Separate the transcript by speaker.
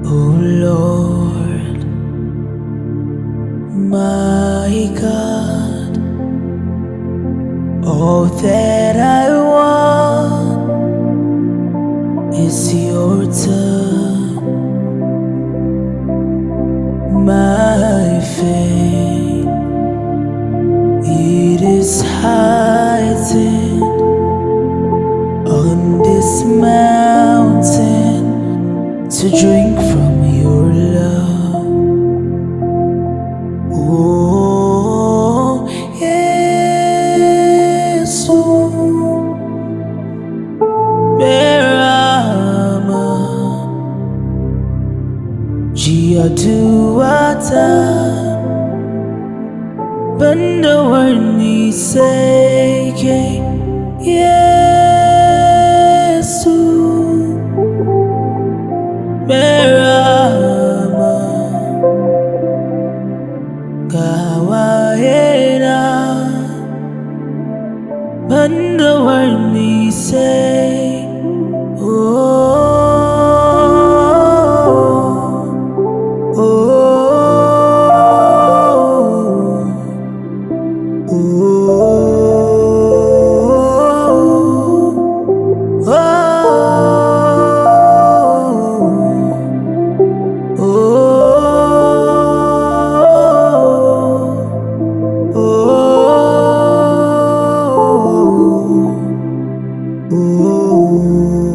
Speaker 1: Oh Lord, my God, all that I want is your touch. My faith, it is hiding on this mountain to drink from your love. Oh, yes, Merama, Jia Duata, Banda Warni Seke, yes, Merama, Kawaena, Banda Warni Seke. Oh, oh, oh, oh, oh, oh.